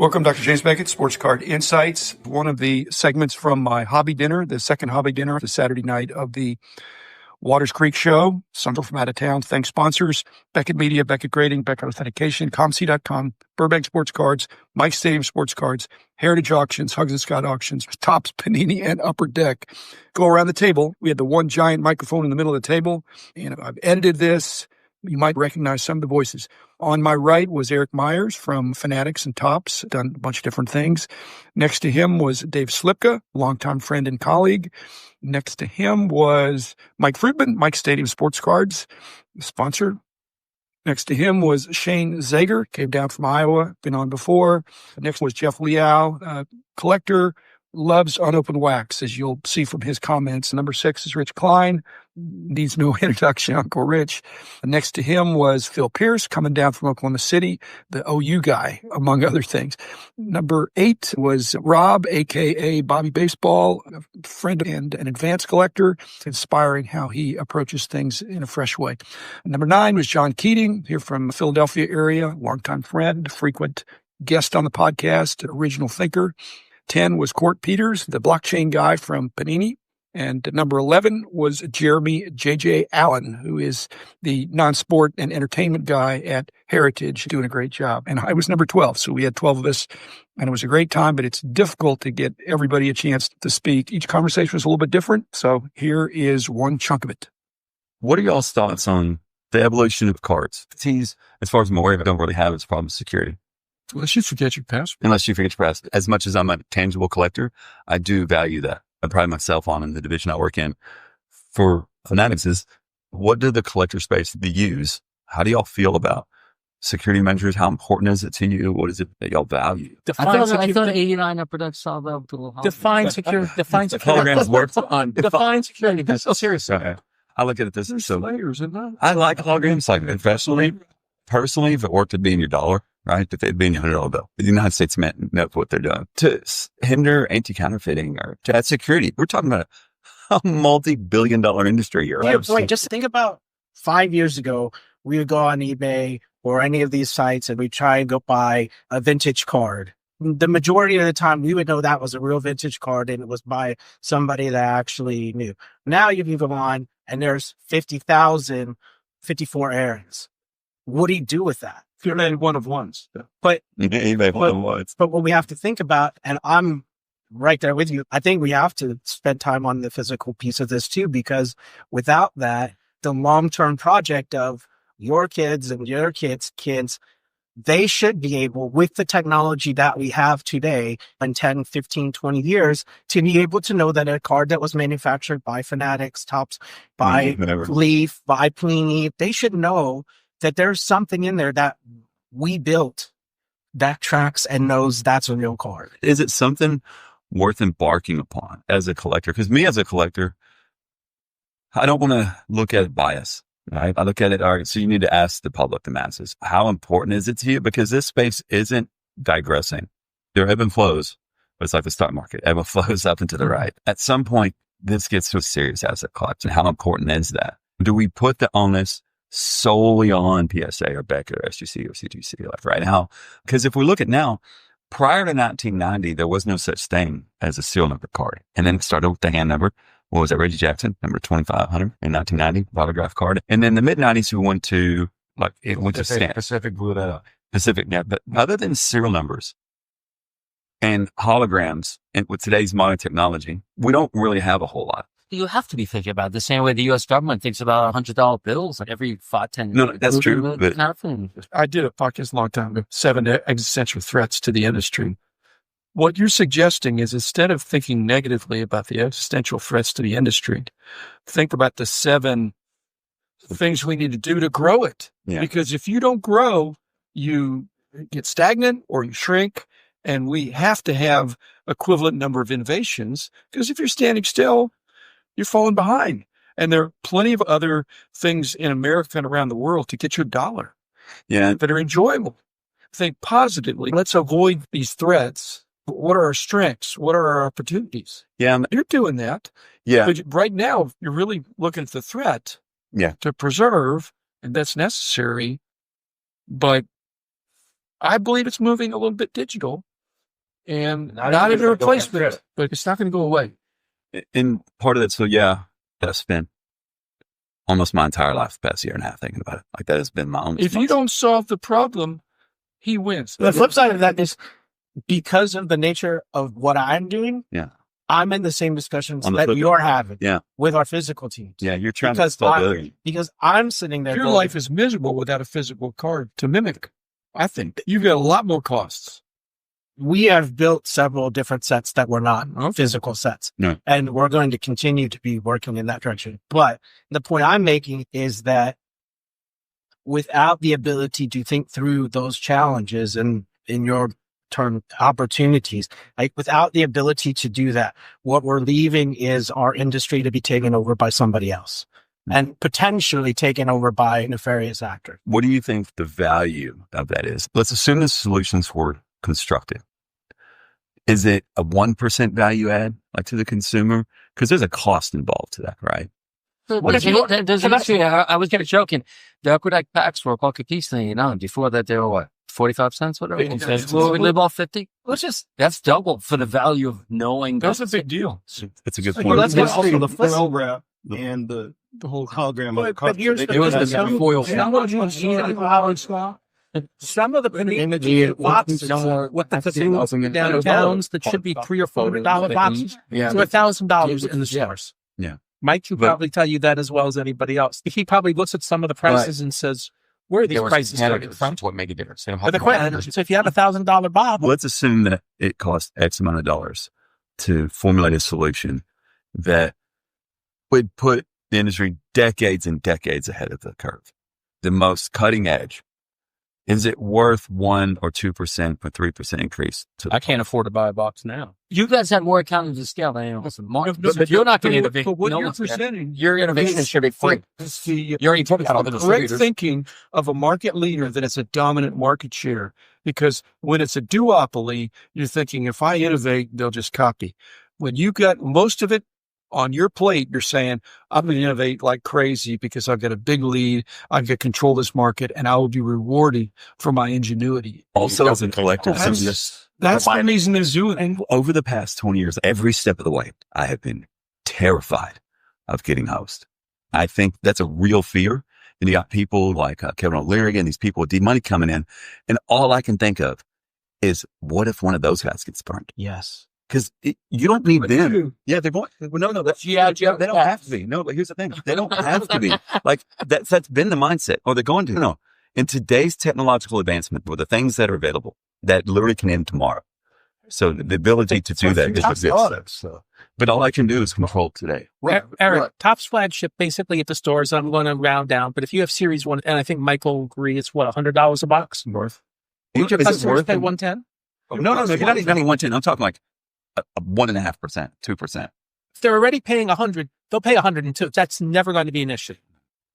Welcome, Dr. James Beckett, Sports Card Insights. One of the segments from my hobby dinner, the second hobby dinner, the Saturday night of the Waters Creek Show. Some from out of town. Thanks sponsors, Beckett Media, Beckett Grading, Beckett Authentication, ComC.com, Burbank Sports Cards, Mike Stadium Sports Cards, Heritage Auctions, Hugs and Scott Auctions, Tops, Panini, and Upper Deck. Go around the table. We had the one giant microphone in the middle of the table, and I've edited this. You might recognize some of the voices. On my right was Eric Myers from Fanatics and Tops, done a bunch of different things. Next to him was Dave Slipka, longtime friend and colleague. Next to him was Mike Fruitman, Mike Stadium Sports Cards, sponsor. Next to him was Shane Zager, came down from Iowa, been on before. Next was Jeff Liao, collector, loves unopened wax, as you'll see from his comments. Number 6 is Rich Klein. Needs no introduction, Uncle Rich. Next to him was Phil Pierce, coming down from Oklahoma City, the OU guy, among other things. Number 8 was Rob, a.k.a. Bobby Baseball, a friend and an advanced collector, inspiring how he approaches things in a fresh way. Number 9 was John Keating, here from the Philadelphia area, longtime friend, frequent guest on the podcast, original thinker. 10 was Court Peters, the blockchain guy from Panini. And number 11 was Jeremy J.J. Allen, who is the non-sport and entertainment guy at Heritage, doing a great job. And I was number 12, so we had 12 of us, and it was a great time, but it's difficult to get everybody a chance to speak. Each conversation was a little bit different, so here is one chunk of it. What are y'all's thoughts on the evolution of cards? As far as I'm aware, I don't really have its problem with security. Unless you forget your password. Unless you forget your password. As much as I'm a tangible collector, I do value that. I pride myself on in the division I work in. For Fanatics is, what do the collector space use? How do y'all feel about security measures? How important is it to you? What is it that y'all value? I thought 89 upper deck solved out to a Define security. Holograms work on. Define security. That's so serious. Okay. I look at it this. There's so layers in that. I like holograms, like professionally. Personally, if it worked to be in your dollar, right? If it'd be in your $100 bill, the United States Mint knows what they're doing to hinder anti-counterfeiting or to add security. We're talking about a multi-billion-dollar industry here. Yeah, right. Just think about 5 years ago, we would go on eBay or any of these sites and we try and go buy a vintage card. The majority of the time, we would know that was a real vintage card and it was by somebody that actually knew. Now you can go on and there's 50,000, 54 errands. What do you do with that? You're not one of ones. But But what we have to think about, and I'm right there with you, I think we have to spend time on the physical piece of this too, because without that, the long-term project of your kids and your kids, they should be able, with the technology that we have today in 10, 15, 20 years, to be able to know that a card that was manufactured by Fanatics, Tops, by Leaf, by Panini, they should know that there's something in there that we built that tracks and knows that's a real card. Is it something worth embarking upon as a collector? Because me as a collector, I don't want to look at bias, right? I look at it, all right, so you need to ask the public, the masses, how important is it to you? Because this space isn't digressing. There are ebb and flows, but it's like the stock market. Ebb and flows up and to the right. At some point, this gets to a serious asset class. And how important is that? Do we put the onus solely on PSA or Beckett or SGC or CGC left right now? Because if we look at now, prior to 1990, there was no such thing as a serial number card. And then it started with the hand number. What was that? Reggie Jackson, number 2500 in 1990, autograph card. And then the mid 90s, we went to Pacific blew that up. Pacific, yeah. But other than serial numbers and holograms and with today's modern technology, we don't really have a whole lot. You have to be thinking about it the same way the U.S. government thinks about $100 bills like every 5-10 No, that's true. But I did a podcast a long time ago, 7 existential threats to the industry. What you're suggesting is instead of thinking negatively about the existential threats to the industry, think about the 7 things we need to do to grow it. Yeah. Because if you don't grow, you get stagnant or you shrink, and we have to have equivalent number of innovations, because if you're standing still, you're falling behind. And there are plenty of other things in America and around the world to get your dollar that are enjoyable. Think positively. Let's avoid these threats. What are our strengths? What are our opportunities? Yeah. You're doing that. Yeah. But right now, you're really looking at the threat to preserve, and that's necessary. But I believe it's moving a little bit digital. and not in a replacement, but it's not going to go away. And part of that, so yeah, I spent almost my entire life the past year and a half thinking about it. Like that has been my own. If you don't solve the problem, he wins. The flip side of that is because of the nature of what I'm doing. Yeah. I'm in the same discussions On the that flip you're having Yeah. with our physical teams. Yeah, you're trying Because to solve the other. Because I'm sitting there Your going, life is miserable without a physical card to mimic. I think you've got a lot more costs. we have built several different sets that were not Okay. physical sets. No. And we're going to continue to be working in that direction. But the point I'm making is that without the ability to think through those challenges and in your term opportunities, like without the ability to do that, what we're leaving is our industry to be taken over by somebody else and potentially taken over by nefarious actors. What do you think the value of that is? Let's assume the solutions were constructed. Is it a 1% value add, like to the consumer? Because there's a cost involved to that, right? What if you, there's actually, I was kind of joking. The Aqueduct packs for a buck a piece thing, you know, before that they were what, 45 cents, whatever? Well, we live off 50. That's double for the value of knowing. That's a big deal. It's a good Well, point. that's Let's also the let's- foil wrap and the whole hologram. But here's the It was thing. the foil. Some of the boxes, what the downtowns that should be $300 or $400 boxes to $1,000 in the stores. Yeah. Mike can probably tell you that as well as anybody else. He probably looks at some of the prices and says, "Where are these prices starting from?" What make a difference? But the question, so if you have $1,000 bob, Let's assume that it costs X amount of dollars to formulate a solution that would put the industry decades and decades ahead of the curve. The most cutting edge. Is it worth 1 or 2% or 3% increase? I can't afford to buy a box now. You guys have more economies of scale than anyone else. But you're not going to innovate. But what No you're one's gonna. presenting, Your innovation should be free. the You're already talking about all the correct distributors. thinking of a market leader that it's a dominant market share. Because when it's a duopoly, you're thinking if I innovate, they'll just copy. When you got most of it on your plate, you're saying, I'm going to innovate like crazy because I've got a big lead. I've got control of this market and I will be rewarded for my ingenuity. Also, as a collector, That's the reason they're doing it. and over the past 20 years, every step of the way, I have been terrified of getting host. I think that's a real fear. And you got people like Kevin O'Leary and these people with deep money coming in. And all I can think of is, what if one of those guys gets burned? yes. Because you don't need them. Yeah, they won't. Well, no, that's, Yeah, they don't have to be. No, but here's the thing. They don't have to be. Like, that's been the mindset. Or they're going to. No. In today's technological advancement, with the things that are available, that literally can end tomorrow. So the ability to do that just exists. But all I can do is control today. Eric, Topps flagship basically at the stores, I'm going to round down, but if you have series one, and I think Michael will agree, it's what, $100 a box? North. Each of Is it customers worth pay it? 110. No, you're not even 110. I'm talking like a 1.5%, 2%. If they're already paying 100, they'll pay 102. That's never going to be an issue.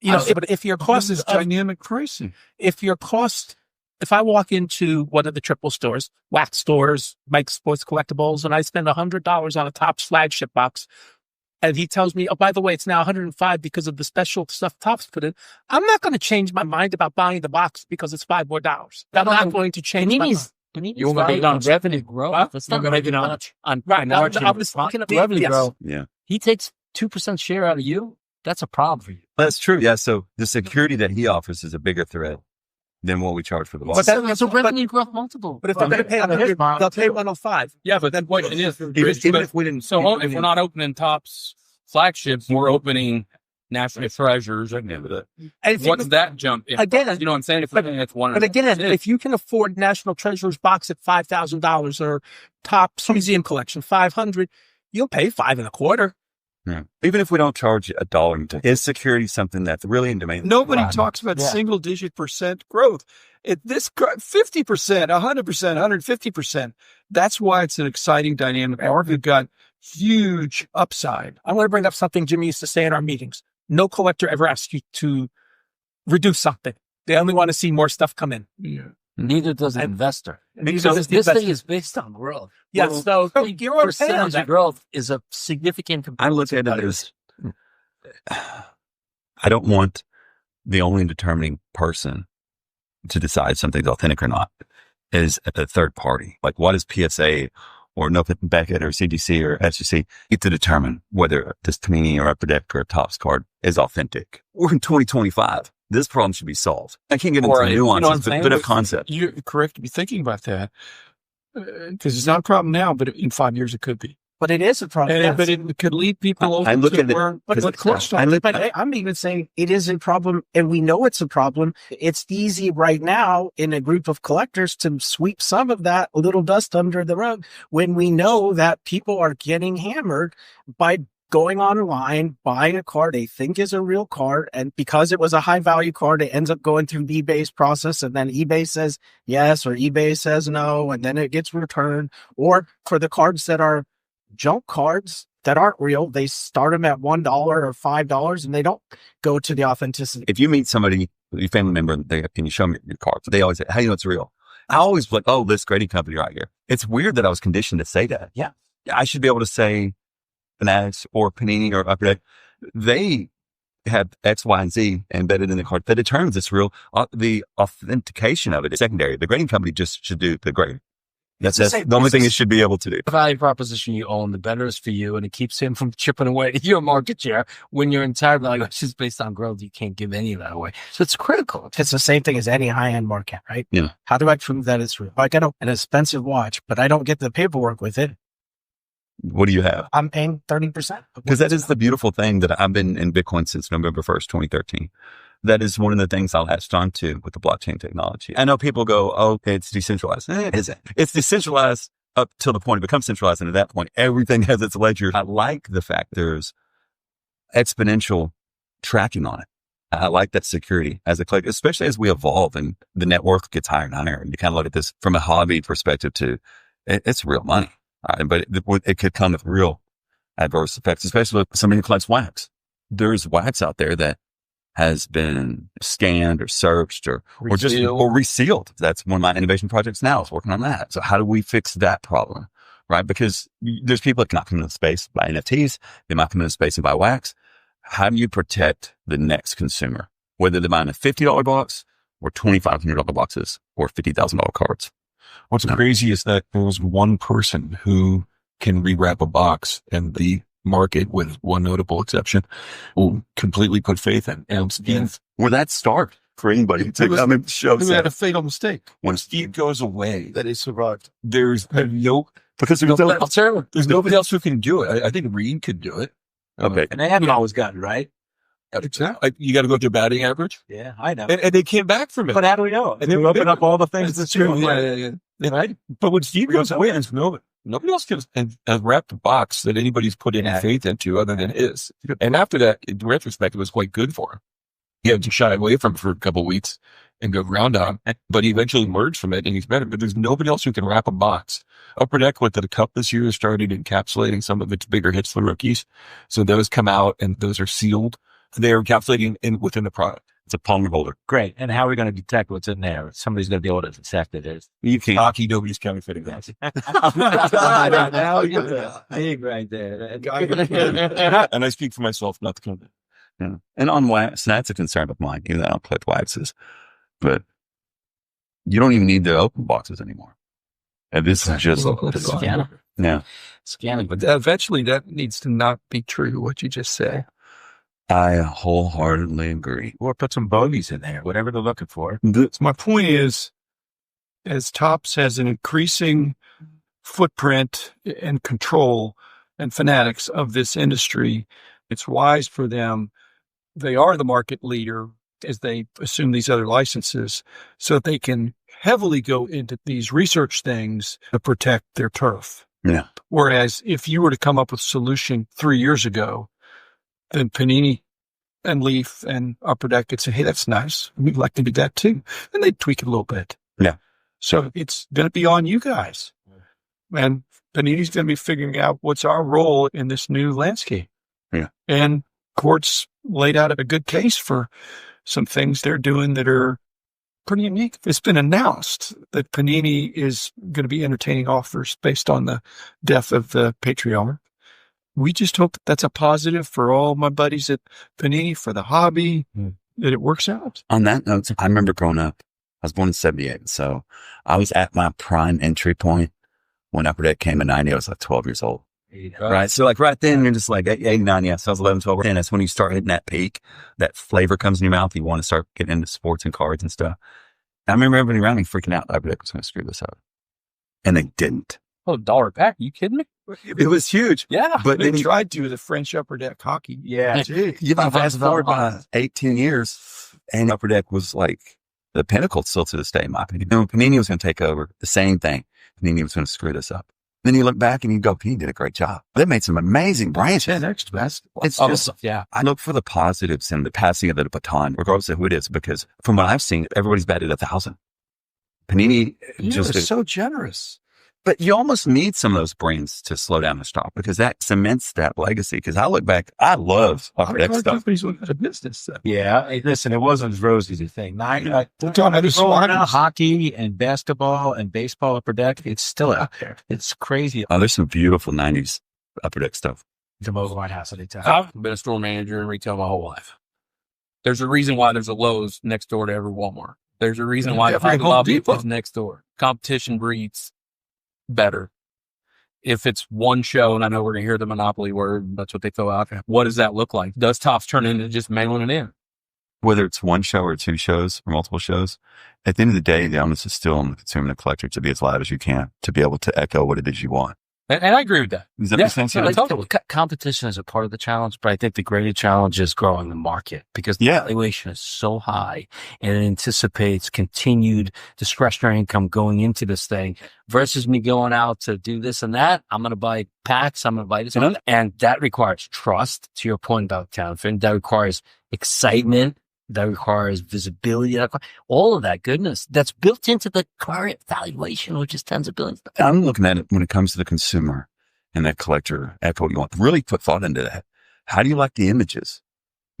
You know, but if your cost This is dynamic pricing. if I walk into one of the triple stores, wax stores, Mike's Sports Collectibles, and I spend $100 on a Topps flagship box, and he tells me, oh, by the way, it's now 105 because of the special stuff Topps put in, I'm not going to change my mind about buying the box because it's $5 more. I'm not going to change my mind. You're going to make it on revenue growth. That's not going to make it on Right. Now, margin. I was talking about revenue yes. growth. Yeah. He takes 2% share out of you. That's a problem for you. That's true. Yeah. So the security that he offers is a bigger threat than what we charge for the box. That's a revenue growth multiple. But if they're going to pay 100, they'll pay 105. Yeah, but then what it is, Even if we didn't. so if we're not opening Topps flagships, we're opening National Treasures. And if you- What's that jump? In? Again, You know what I'm saying? If it's one, But again, if you can afford National Treasures box at $5,000 or Topps Museum Collection $500, you'll pay $5.25. Yeah. Even if we don't charge $1, is security something that's really in demand? Nobody talks about single digit % growth. This 50%, 100%, 150%. That's why it's an exciting dynamic market. We've got huge upside. I want to bring up something Jimmy used to say in our meetings. No collector ever asks you to reduce something. They only want to see more stuff come in. Yeah. Neither does an investor. Because This thing is based on growth. Yes, so you're on Percentage of growth is a significant I look at it as, I don't want the only determining person to decide something's authentic or not. is a third party. Like, what is PSA or Beckett or CDC or SEC to determine whether this Panini or Upper Deck or a Topps card is authentic? We're in 2025. This problem should be solved. I can't get into Right. nuances, but of concept. You're correct to be thinking about that because it's not a problem now, but in 5 years it could be. But it is a problem. And but it could lead people over I look to at it where but what Clark's talking about. I'm even saying it is a problem, and we know it's a problem. It's easy right now in a group of collectors to sweep some of that little dust under the rug when we know that people are getting hammered by going online, buying a card they think is a real card, and because it was a high value card, it ends up going through eBay's process, and then eBay says yes or eBay says no, and then it gets returned. Or for the cards that are junk cards that aren't real, they start them at $1 or $5 and they don't go to the authenticity. If you meet somebody, your family member, and can you show me your cards? They always say, how do you know it's real? I always like, oh, this grading company right here. It's weird that I was conditioned to say that. Yeah. I should be able to say Fanatics or Panini or Upper Deck. They have X, Y, and Z embedded in the card that determines it's real. The authentication of it is secondary. The grading company just should do the grading. That's the only thing it should be able to do. The value proposition you own, the better is for you, and it keeps him from chipping away at your market share when your entire valuation is based on growth. You can't give any of that away. So it's critical. It's the same thing as any high-end market, right? Yeah. How do I prove that it's real? I get an expensive watch, but I don't get the paperwork with it. What do you have? I'm paying 30%. Because that is the beautiful thing that I've been in Bitcoin since November 1st, 2013. That is one of the things I latched onto with the blockchain technology. I know people go, oh, it's decentralized. It isn't. It's decentralized up till the point it becomes centralized. And at that point, everything has its ledger. I like the fact there's exponential tracking on it. I like that security as a collector, especially as we evolve and the net worth gets higher and higher. And you kind of look at this from a hobby perspective too. It's real money, right? But it could come with real adverse effects, especially with somebody who collects wax. There's wax out there that has been scanned or searched or resealed. That's one of my innovation projects now is working on that. So how do we fix that problem? Right? Because there's people that cannot come into the space buy NFTs. They might come into the space and buy wax. How do you protect the next consumer? Whether they're buying a $50 box or $2,500 boxes or $50,000 cards. What's crazy is that there's one person who can rewrap a box, and the market, with one notable exception, will completely put faith in. And Steve, Well, that's start for anybody to come and show. who had a fatal mistake. When Steve goes away, That he survived. there's no, because there's nobody else who can do it. I think Reed could do it. Okay. And they haven't always gotten it right. Exactly. You got to go to batting average. Yeah, I know. And they came back from it. But how do we know? And they open up all the things That's that's true. true. Yeah. Right? But when Steve goes away, there's nobody else can wrap the box that anybody's put any faith into other than his. And after that, in retrospect, it was quite good for him. He had to shy away from it for a couple of weeks and go ground on, but he eventually emerged from it and he's better. But there's nobody else who can wrap a box. Upper Deck went to the Cup this year, started encapsulating some of its bigger hits for rookies. So those come out and those are sealed. They're encapsulating within the product. It's a polymer holder. Great. And how are we going to detect what's in there? Somebody's going to be able to detect it. You can't. Hockey, nobody's counterfeiting that. Now you're big right there. And I speak for myself, not the company. Yeah. And on wax, that's a concern of mine, even though I don't collect waxes. But you don't even need the open boxes anymore. And this is just Scan yeah. Scanning. But eventually that needs to not be true, what you just said. I wholeheartedly agree. Or put some bogeys in there, whatever they're looking for. So my point is, as Topps has an increasing footprint and control and fanatics of this industry, it's wise for them. They are the market leader as they assume these other licenses, so that they can heavily go into these research things to protect their turf. Yeah. Whereas if you were to come up with a solution 3 years ago, then Panini and Leaf and Upper Deck could say, hey, that's nice. We'd like to do that too. And they'd tweak it a little bit. Yeah. So it's going to be on you guys. And Panini's going to be figuring out what's our role in this new landscape. Yeah. And courts laid out a good case for some things they're doing that are pretty unique. It's been announced that Panini is going to be entertaining offers based on the death of the patriarch. We just hope that that's a positive for all my buddies at Panini, for the hobby, that it works out. On that note, I remember growing up, was born in 78. So I was at my prime entry point when Upper Deck came in 90. I was like 12 years old. Right. So like right then you're just like 89. Yeah. So I was 11, 12. And that's when you start hitting that peak, that flavor comes in your mouth. You want to start getting into sports and cards and stuff. I remember everybody around me freaking out that Upper Deck was going to screw this up. And they didn't. Oh, $1 pack? Are you kidding me? It was huge. Yeah. But They then tried to the French Upper Deck hockey. Yeah. you know, fast forward by 18 years and Upper Deck was like the pinnacle still to this day, in my opinion. You know, Panini was going to take over the same thing. Panini was going to screw this up. Then you look back and you go, Panini did a great job. They made some amazing branches. Yeah, next best. It's just, yeah. I look for the positives in the passing of the baton, regardless of who it is, because from what I've seen, everybody's batted 1,000. Panini You're so generous. but you almost need some of those brands to slow down and stop because that cements that legacy. Because I look back, I love Upper Deck Card stuff. companies went out of business. So. Yeah. Hey, listen, it wasn't as rosy as you think. We're talking about this Hockey and basketball and baseball Upper Deck, it's still out there. It's crazy. Oh, there's some beautiful 90s Upper Deck stuff. The most White House anytime. I've been a store manager in retail my whole life. There's a reason why there's a Lowe's next door to every Walmart. There's a reason why every Hobby Home Lobby Depot. is next door. Competition breeds better. If it's one show, and I know we're going to hear the monopoly word, that's what they throw out. What does that look like? Does Tops turn into just mailing it in? Whether it's one show or two shows or multiple shows, at the end of the day, the onus is still on the consumer and the collector to be as loud as you can, to be able to echo what it is you want. And I agree with that. Does that Yeah, make sense? yeah, Yeah. totally. Competition is a part of the challenge, but I think the greater challenge is growing the market because the Yeah. valuation is so high and it anticipates continued discretionary income going into this thing versus me going out to do this and that. I'm going to buy packs. I'm going to buy this. And that requires trust, to your point about counterfeiting. That requires excitement. That requires visibility. All of that goodness that's built into the current valuation, which is tens of billions. I'm looking at it when it comes to the consumer and that collector, echo what you want. Really put thought into that. How do you like the images?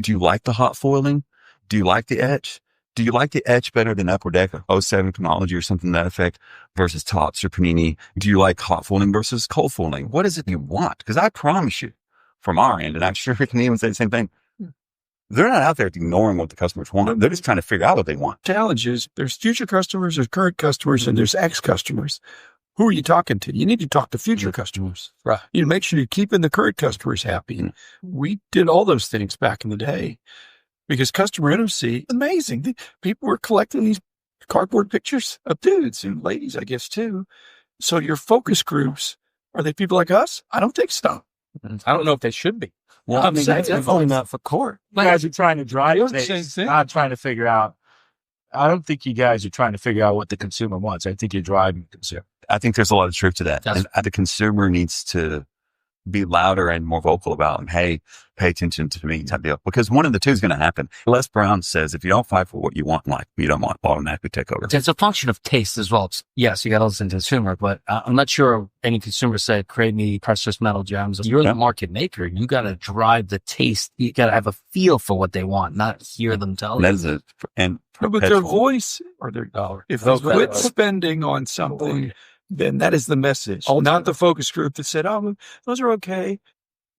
Do you like the hot foiling? Do you like the etch? Do you like the etch better than Upper Deck 07 chronology or something to that effect versus Tops or Panini? Do you like hot foiling versus cold foiling? What is it you want? Because I promise you from our end, and I'm sure we can even say the same thing, they're not out there ignoring what the customers want. They're just trying to figure out what they want. Challenge is there's future customers, there's current customers, and there's ex-customers. Who are you talking to? You need to talk to future customers. Right. You make sure you're keeping the current customers happy. And we did all those things back in the day because customer intimacy, amazing. People were collecting these cardboard pictures of dudes and ladies, I guess, too. So your focus groups, are they people like us? I don't think so. I don't know if they should be. Well, I'm saying definitely not for court. You guys are trying to drive You're the things, same thing. not trying to figure out. I don't think you guys are trying to figure out what the consumer wants. I think you're driving the consumer. I think there's a lot of truth to that. That's- And the consumer needs to be louder and more vocal about, hey, pay attention to me type deal. Because one of the two is going to happen. Les Brown says, if you don't fight for what you want in life, you don't want automatically take over. It's a function of taste as well. Yes, you got to listen to the consumer, but I'm not sure any consumer said, create me precious metal gems. You're the market maker. You got to drive the taste. You got to have a feel for what they want, not hear them tell That you. is and No, but their voice or their dollar. If they Those quit values. spending on something, then that is the message. Not the focus group that said, oh, those are okay.